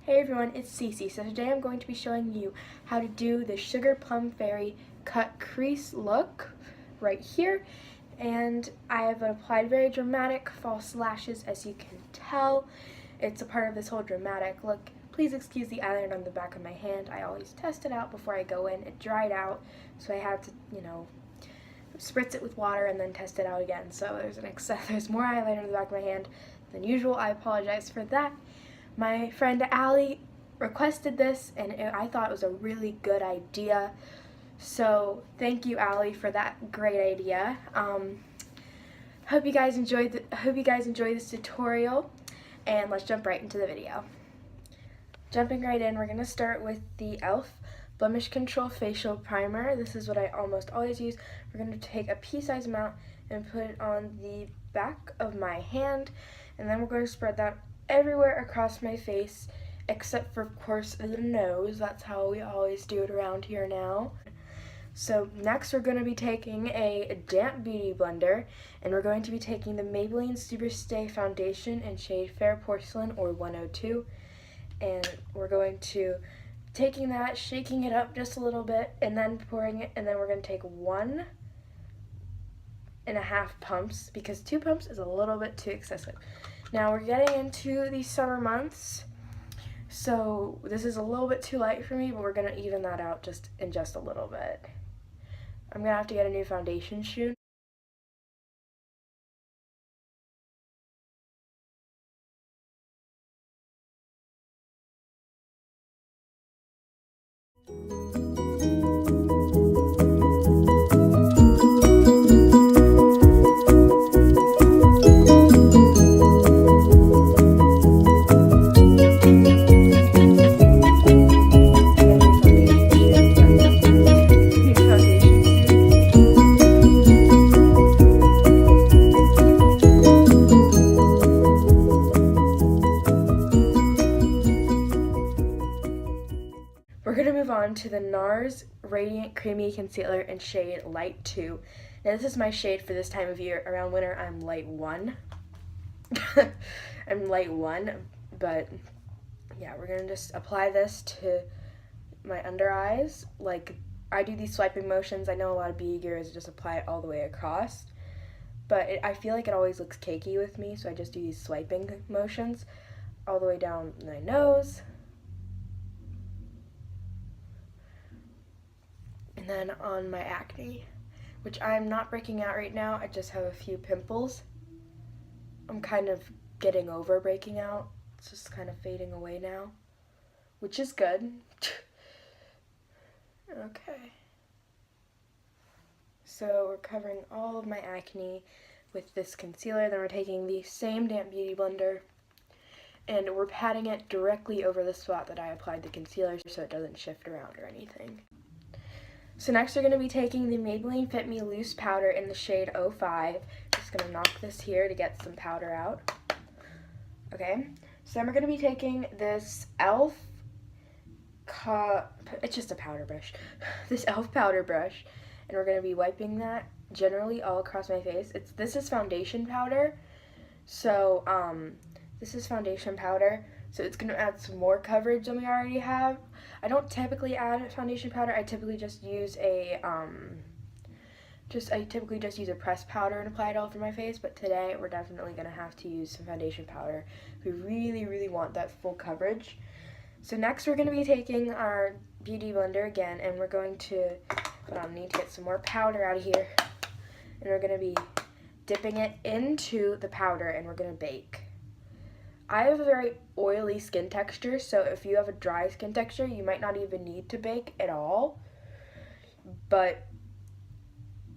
Hey everyone, it's Cece. So today I'm going to be showing you how to do the Sugar Plum Fairy cut crease look right here. And I have applied very dramatic false lashes, as you can tell. It's a part of this whole dramatic look. Please excuse the eyeliner on the back of my hand. I always test it out before I go in. It dried out, so I had to, spritz it with water and then test it out again. So there's more eyeliner on the back of my hand than usual. I apologize for that. My friend Allie requested this, and I thought it was a really good idea. So thank you, Allie, for that great idea. Hope you guys enjoy this tutorial, and let's jump right into the video. Jumping right in, we're gonna start with the e.l.f. Blemish Control Facial Primer. This is what I almost always use. We're gonna take a pea-sized amount and put it on the back of my hand, and then we're going to spread that everywhere across my face, except for, of course, the nose. That's how we always do it around here now. So next we're going to be taking a damp beauty blender, and we're going to be taking the Maybelline Super Stay Foundation in shade Fair Porcelain, or 102, and we're going to taking that, shaking it up just a little bit, and then pouring it, and then we're going to take 1.5 pumps, because 2 pumps is a little bit too excessive. Now we're getting into the summer months, so this is a little bit too light for me, but we're going to even that out in just a little bit. I'm going to have to get a new foundation soon. We're going to move on to the NARS Radiant Creamy Concealer in shade Light 2. Now this is my shade for this time of year. Around winter I'm Light 1. I'm Light 1, but yeah, we're going to just apply this to my under eyes. Like, I do these swiping motions. I know a lot of beauty gurus just apply it all the way across, but I feel like it always looks cakey with me, so I just do these swiping motions all the way down my nose. And then on my acne, which I'm not breaking out right now, I just have a few pimples. I'm kind of getting over breaking out. It's just kind of fading away now, which is good. Okay. So we're covering all of my acne with this concealer. Then we're taking the same damp beauty blender, and we're patting it directly over the spot that I applied the concealer so it doesn't shift around or anything. So next we're going to be taking the Maybelline Fit Me Loose Powder in the shade 05. Just going to knock this here to get some powder out. Okay, so then we're going to be taking this e.l.f. It's just a powder brush. This e.l.f. powder brush, and we're going to be wiping that generally all across my face. This is foundation powder. So this is foundation powder. So it's going to add some more coverage than we already have. I don't typically add foundation powder. I typically just use a pressed powder and apply it all over my face. But today we're definitely going to have to use some foundation powder. We really, really want that full coverage. So next we're going to be taking our beauty blender again, and we're going to need to get some more powder out of here. And we're going to be dipping it into the powder, and we're going to bake. I have a very oily skin texture, so if you have a dry skin texture, you might not even need to bake at all. But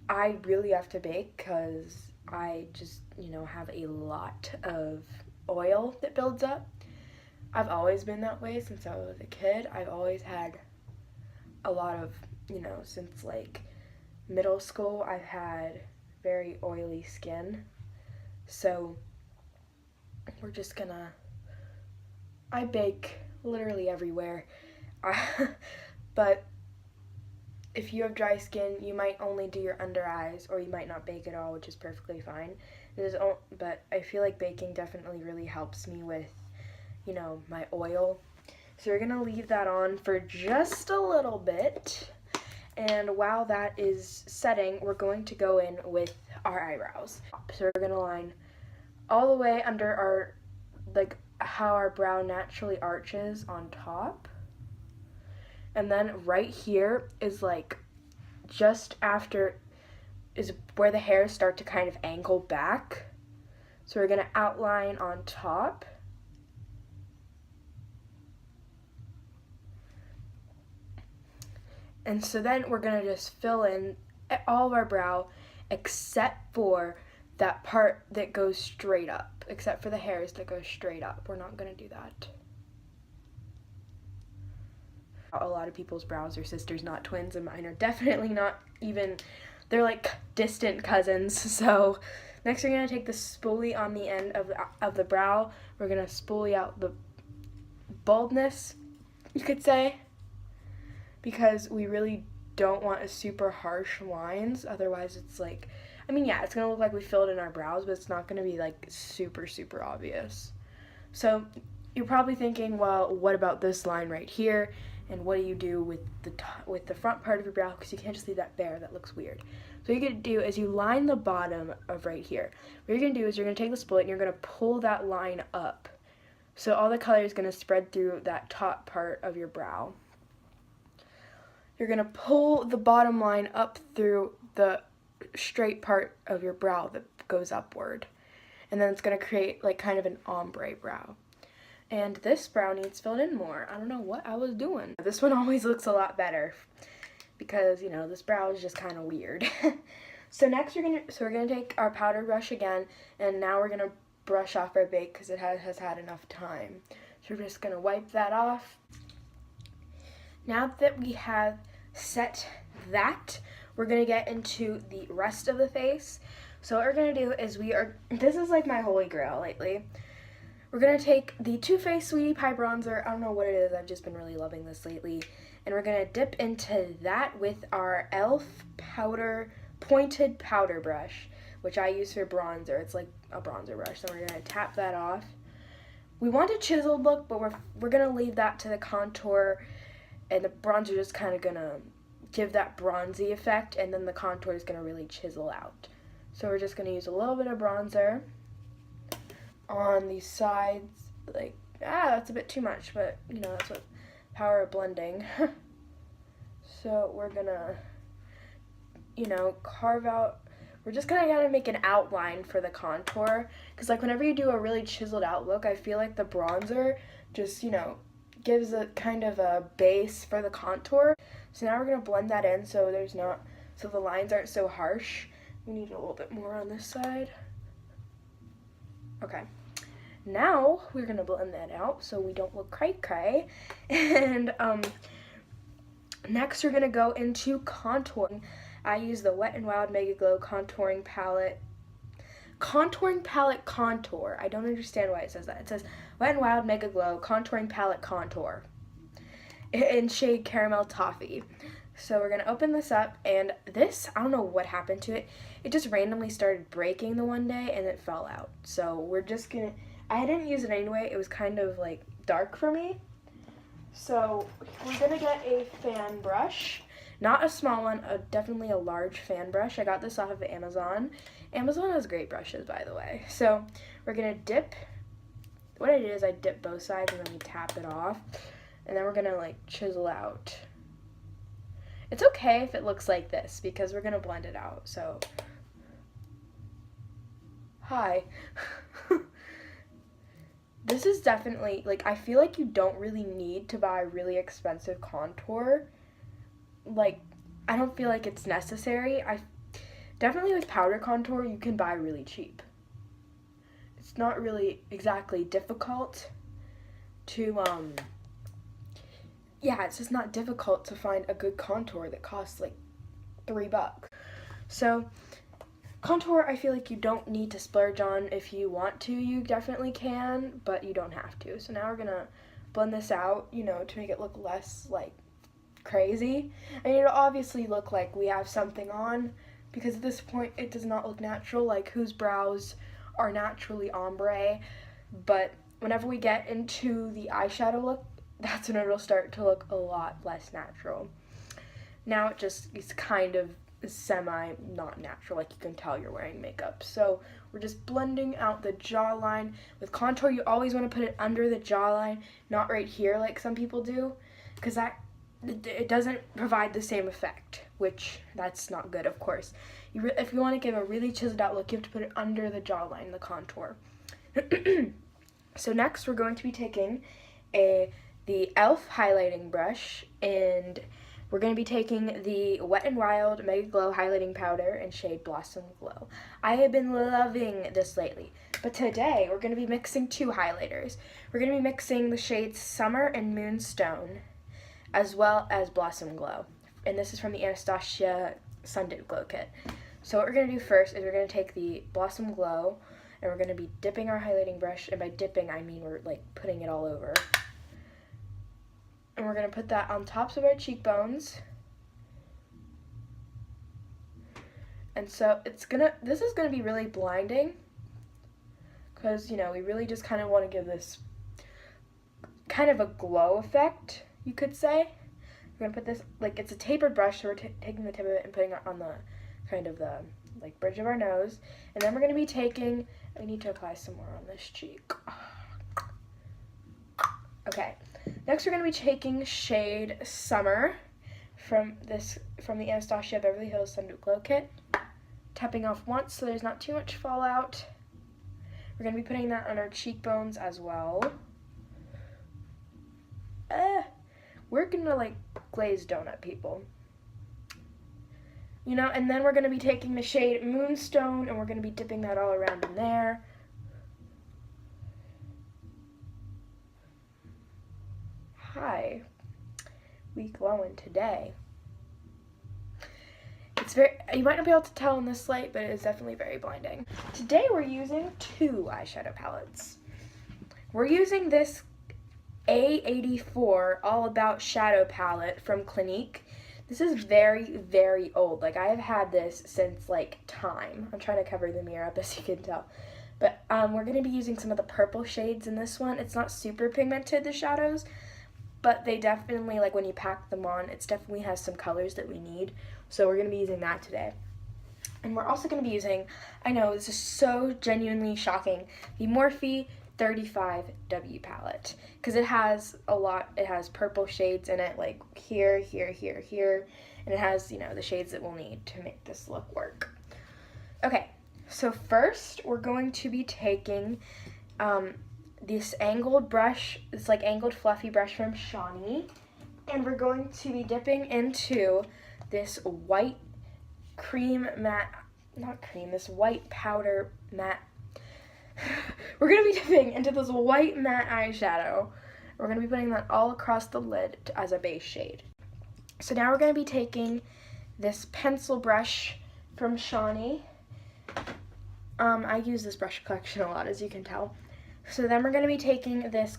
I really have to bake because I just, have a lot of oil that builds up. I've always been that way since I was a kid. I've always had a lot of, since like middle school, I've had very oily skin. So we're just gonna, I bake literally everywhere, but if you have dry skin, you might only do your under eyes, or you might not bake at all, which is perfectly fine. But I feel like baking definitely really helps me with, my oil So we're gonna leave that on for just a little bit. And while that is setting, we're going to go in with our eyebrows. So we're gonna line all the way under our, like how our brow naturally arches on top. And then right here is like just after is where the hairs start to kind of angle back. So we're gonna outline on top. And so then we're gonna just fill in all of our brow except for that part that goes straight up, except for the hairs that go straight up. We're not gonna do that. A lot of people's brows are sisters, not twins, and mine are definitely not even, they're like distant cousins. So next we're gonna take the spoolie on the end of the brow. We're gonna spoolie out the baldness, you could say, because we really don't want a super harsh lines. Otherwise it's like, I mean, yeah, it's gonna look like we filled in our brows, but it's not gonna be like super, super obvious. So you're probably thinking, well, what about this line right here? And what do you do with the front part of your brow? Because you can't just leave that bare, that looks weird. So what you're gonna do is you line the bottom of right here. What you're gonna do is you're gonna take the split and you're gonna pull that line up. So all the color is gonna spread through that top part of your brow. You're gonna pull the bottom line up through the straight part of your brow that goes upward. And then it's gonna create like kind of an ombre brow. And this brow needs filled in more. I don't know what I was doing. This one always looks a lot better because, you know, this brow is just kind of weird. So next we're gonna take our powder brush again, and now we're gonna brush off our bake because it has had enough time. So we're just gonna wipe that off. Now that we have set that, we're gonna get into the rest of the face. So what we're gonna do is this is like my holy grail lately. We're gonna take the Too Faced Sweetie Pie bronzer. I don't know what it is, I've just been really loving this lately. And we're gonna dip into that with our e.l.f. pointed powder brush, which I use for bronzer. It's like a bronzer brush. So we're gonna tap that off. We want a chiseled look, but we're gonna leave that to the contour, and the bronzer just kind of gonna give that bronzy effect, and then the contour is gonna really chisel out. So we're just gonna use a little bit of bronzer on the sides, like, that's a bit too much, but you know, that's what power of blending. So we're gonna, you know, carve out, we're just kind of gotta make an outline for the contour, because like whenever you do a really chiseled out look, I feel like the bronzer just, you know, gives a kind of a base for the contour. So now we're gonna blend that in so the lines aren't so harsh. We need a little bit more on this side. Okay, now we're gonna blend that out so we don't look cray-cray. And next we're gonna go into contouring. I use the Wet n Wild Mega Glow contouring palette. Contouring palette contour. I don't understand why it says that. It says Wet n Wild Mega Glow contouring palette contour in shade Caramel Toffee. So we're gonna open this up, and this, I don't know what happened to it. It just randomly started breaking the one day and it fell out. So we're just gonna, I didn't use it anyway. It was kind of like dark for me. So we're gonna get a fan brush, not a small one, definitely a large fan brush. I got this off of Amazon. Amazon has great brushes, by the way. So we're gonna dip, what I did is I dip both sides and then we tap it off. And then we're gonna like chisel out. It's okay if it looks like this because we're gonna blend it out, so. Hi. This is definitely, like, I feel like you don't really need to buy really expensive contour. Like, I don't feel like it's necessary. Definitely with powder contour, you can buy really cheap. It's not really exactly difficult to, yeah, it's just not difficult to find a good contour that costs like $3. So contour, I feel like you don't need to splurge on. If you want to, you definitely can, but you don't have to. So now we're gonna blend this out, you know, to make it look less like crazy. And it'll obviously look like we have something on, because at this point it does not look natural, like whose brows are naturally ombre. But whenever we get into the eyeshadow look, that's when it'll start to look a lot less natural. Now it's kind of semi not natural, like you can tell you're wearing makeup. So we're just blending out the jawline. With contour, you always want to put it under the jawline, not right here like some people do, because it doesn't provide the same effect, which that's not good, of course. If you want to give a really chiseled out look, you have to put it under the jawline, the contour. So next we're going to be taking the e.l.f. highlighting brush, and we're going to be taking the Wet n Wild Mega Glow highlighting powder in shade Blossom Glow. I have been loving this lately, but today we're going to be mixing two highlighters. We're going to be mixing the shades Summer and Moonstone, as well as Blossom Glow, and this is from the Anastasia Sun-Dip Glow Kit. So what we're going to do first is we're going to take the Blossom Glow, and we're going to be dipping our highlighting brush, and by dipping I mean we're like putting it all over. And we're going to put that on tops of our cheekbones. And so this is going to be really blinding, because, you know, we really just kind of want to give this kind of a glow effect, you could say. We're going to put this, like, it's a tapered brush, so we're taking the tip of it and putting it on the kind of the like bridge of our nose. And then we're going to be taking, we need to apply some more on this cheek. Okay, next we're going to be taking shade Summer from the Anastasia Beverly Hills Sun-Dip Glow Kit, tapping off once so there's not too much fallout. We're going to be putting that on our cheekbones as well. We're going to like glaze donut people. You know, and then we're going to be taking the shade Moonstone, and we're going to be dipping that all around in there. Hi, we glowing today. You might not be able to tell in this light, but it is definitely very blinding. Today we're using two eyeshadow palettes. We're using this A84 All About Shadow palette from Clinique. This is very, very old. Like, I have had this since, like, time. I'm trying to cover the mirror up, as you can tell. But we're going to be using some of the purple shades in this one. It's not super pigmented, the shadows, but they definitely, like, when you pack them on, it definitely has some colors that we need. So we're going to be using that today. And we're also going to be using, I know, this is so genuinely shocking, the Morphe 35W palette, because it has purple shades in it, like here, here, here, here, and it has, you know, the shades that we'll need to make this look work. Okay, so first we're going to be taking this angled brush, this like angled fluffy brush from Shawnee, and we're going to be dipping into this white this white powder matte. We're going to be dipping into this white matte eyeshadow. We're going to be putting that all across the lid as a base shade. So now we're going to be taking this pencil brush from Shawnee. I use this brush collection a lot, as you can tell. So then we're going to be taking this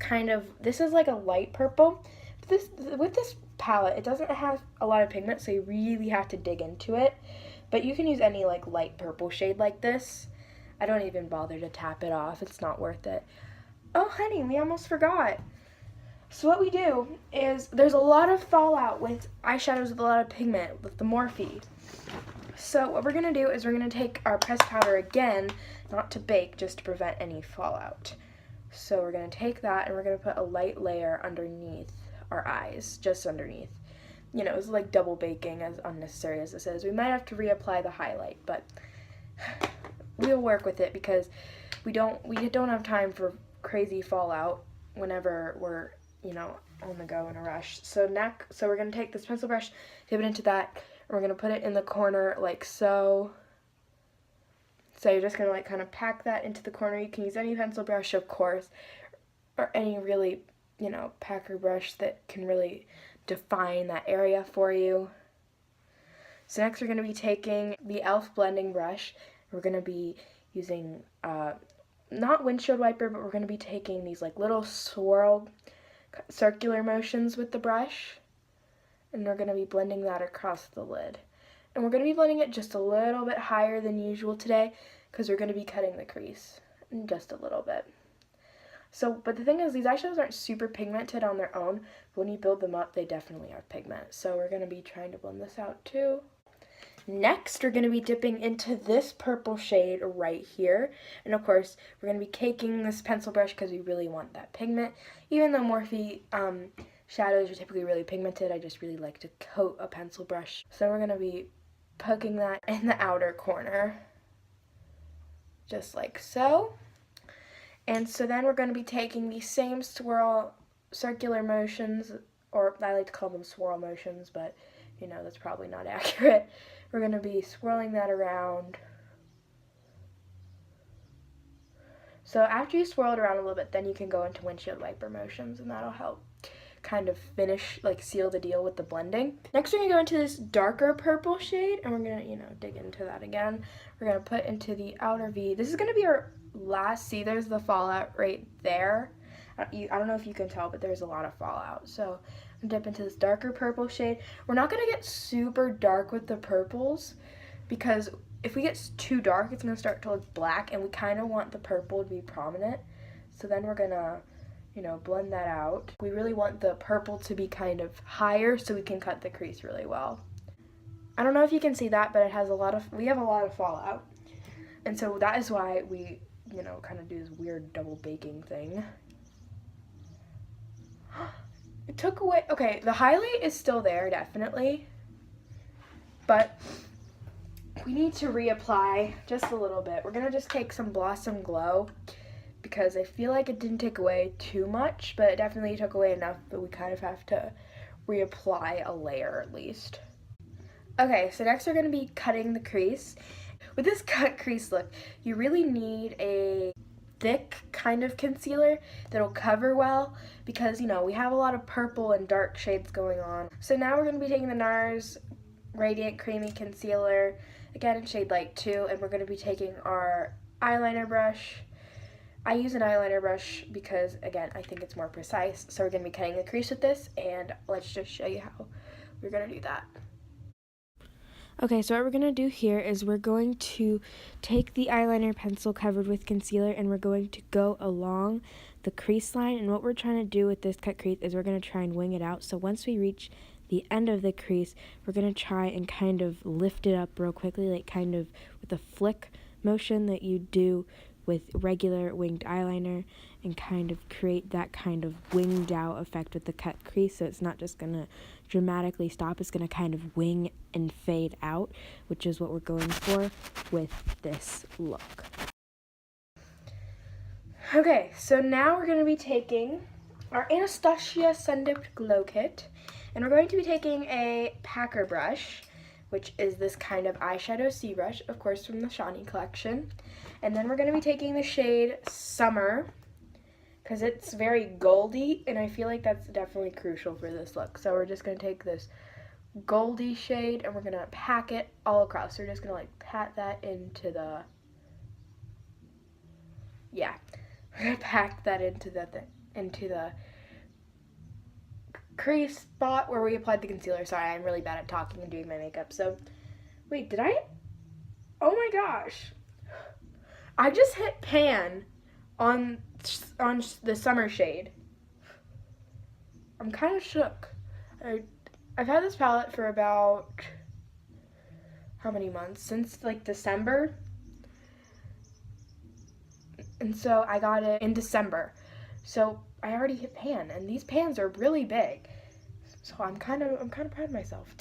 this is like a light purple. With this palette, it doesn't have a lot of pigment, so you really have to dig into it. But you can use any like light purple shade like this. I don't even bother to tap it off. It's not worth it. Oh, honey, we almost forgot. So what we do is, there's a lot of fallout with eyeshadows with a lot of pigment, with the Morphe. So what we're going to do is we're going to take our pressed powder again, not to bake, just to prevent any fallout. So we're going to take that and we're going to put a light layer underneath our eyes, just underneath. You know, it's like double baking, as unnecessary as this is. We might have to reapply the highlight, but we'll work with it because we don't have time for crazy fallout whenever we're, you know, on the go in a rush. So we're going to take this pencil brush, dip it into that, and we're going to put it in the corner like so. So you're just going to like kind of pack that into the corner. You can use any pencil brush, of course, or any really, you know, packer brush that can really define that area for you. So next we're going to be taking the e.l.f. blending brush. We're going to be using, not windshield wiper, but we're going to be taking these like little circular motions with the brush. And we're going to be blending that across the lid. And we're going to be blending it just a little bit higher than usual today because we're going to be cutting the crease just a little bit. So, but the thing is, these eyeshadows aren't super pigmented on their own, but when you build them up, they definitely have pigment. So we're going to be trying to blend this out too. Next, we're going to be dipping into this purple shade right here. And of course, we're going to be caking this pencil brush because we really want that pigment. Even though Morphe shadows are typically really pigmented, I just really like to coat a pencil brush. So we're going to be poking that in the outer corner, just like so. And so then we're going to be taking the same circular motions, or I like to call them swirl motions, but you know, that's probably not accurate. We're going to be swirling that around. So after you swirl it around a little bit, then you can go into windshield wiper motions, and that'll help kind of finish, like seal the deal with the blending. Next, we're going to go into this darker purple shade, and we're going to, you know, dig into that again. We're going to put into the outer V. This is going to be our last, see, there's the fallout right there. I don't know if you can tell, but there's a lot of fallout. So dip into this darker purple shade. We're not going to get super dark with the purples because if we get too dark, it's going to start to look black, and we kind of want the purple to be prominent. So then we're going to, you know, blend that out. We really want the purple to be kind of higher so we can cut the crease really well. I don't know if you can see that, but we have a lot of fallout. And so that is why we, you know, kind of do this weird double baking thing. It took away, okay, the highlight is still there, definitely, but we need to reapply just a little bit. We're gonna just take some Blossom Glow because I feel like it didn't take away too much, but it definitely took away enough that we kind of have to reapply a layer at least. Okay, so next we're gonna be cutting the crease. With this cut crease look, you really need a thick kind of concealer that'll cover well because, you know, we have a lot of purple and dark shades going on. So now we're going to be taking the NARS Radiant Creamy Concealer, again in shade Light 2, and we're going to be taking our eyeliner brush. I use an eyeliner brush because, again, I think it's more precise. So we're going to be cutting the crease with this, and let's just show you how we're going to do that. Okay, so what we're going to do here is we're going to take the eyeliner pencil covered with concealer and we're going to go along the crease line. And what we're trying to do with this cut crease is we're going to try and wing it out. So once we reach the end of the crease, we're going to try and kind of lift it up real quickly, like kind of with a flick motion that you do with regular winged eyeliner, and kind of create that kind of winged out effect with the cut crease. So it's not just going to dramatically stop, it's going to kind of wing and fade out, which is what we're going for with this look. Okay, so now we're going to be taking our Anastasia Sun Dipped Glow Kit, and we're going to be taking a packer brush, which is this kind of eyeshadow C brush, of course from the Shani collection. And then we're going to be taking the shade Summer, because it's very goldy, and I feel like that's definitely crucial for this look. So we're just going to take this goldy shade, and we're going to pack it all across. So we're just going to like pat that into the, yeah, we're going to pack that into the crease spot where we applied the concealer. Sorry, I'm really bad at talking and doing my makeup. So, wait, did I? Oh my gosh. I just hit pan on the Summer shade. I'm kind of shook. I've had this palette for about, how many months? Since like December. And so I got it in December. So I already hit pan, and these pans are really big. So I'm kind of proud of myself.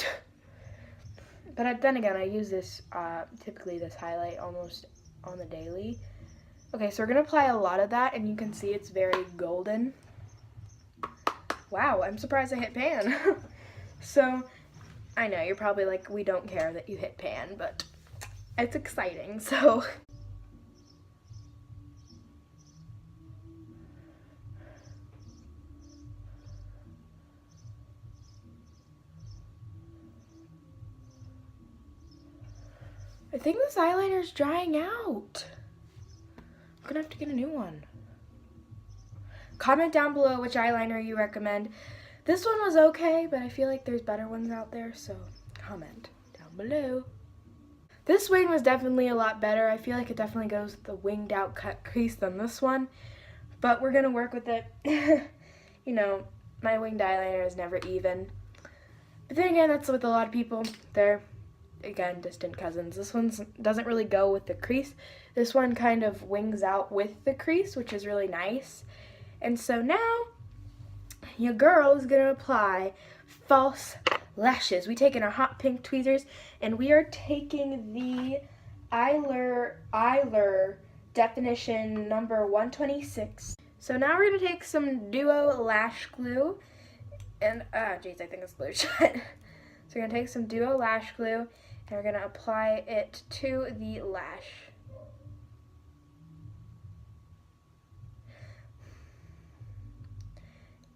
But then again, I use this, typically this highlight almost on the daily. Okay, so we're going to apply a lot of that, and you can see it's very golden. Wow, I'm surprised I hit pan. So, I know, you're probably like, we don't care that you hit pan, but it's exciting, so. I think this eyeliner's drying out. I'm gonna have to get a new one. Comment down below which eyeliner you recommend. This one was okay, but I feel like there's better ones out there, so comment down below. This wing was definitely a lot better. I feel like it definitely goes with the winged out cut crease than this one. but we're gonna work with it. You know, my winged eyeliner is never even. But then again, that's with a lot of people. They're, again, distant cousins. This one doesn't really go with the crease. This one kind of wings out with the crease, which is really nice. And so now, your girl is gonna apply false lashes. We taken our hot pink tweezers, and we are taking the Eyelure definition number 126. So now we're gonna take some Duo lash glue, and geez, I think it's glued shut. So we're gonna take some Duo lash glue, and we're gonna apply it to the lash.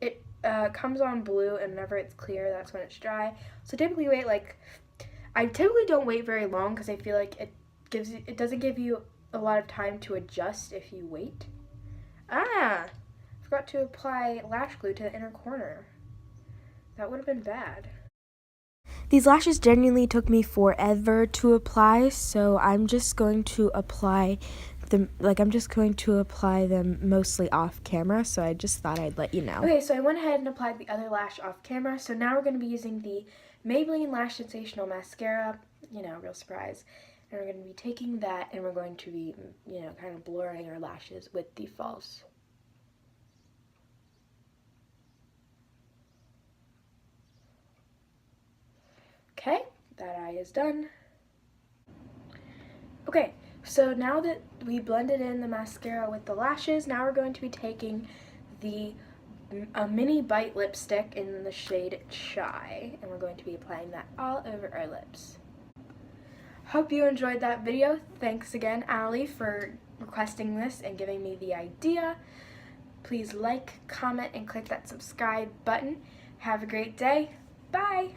It comes on blue, and whenever it's clear, that's when it's dry. So typically I typically don't wait very long because I feel like it doesn't give you a lot of time to adjust if you wait. Forgot to apply lash glue to the inner corner. That would have been bad. These lashes genuinely took me forever to apply, so I'm just going to apply them, mostly off camera, so I just thought I'd let you know. Okay, so I went ahead and applied the other lash off camera, so now we're going to be using the Maybelline Lash Sensational Mascara, real surprise, and we're going to be taking that and we're going to be, kind of blurring our lashes with the false. Okay, that eye is done. Okay, so now that we blended in the mascara with the lashes, now we're going to be taking a mini bite lipstick in the shade Chai, and we're going to be applying that all over our lips. Hope you enjoyed that video. Thanks again, Allie, for requesting this and giving me the idea. Please like, comment, and click that subscribe button. Have a great day. Bye!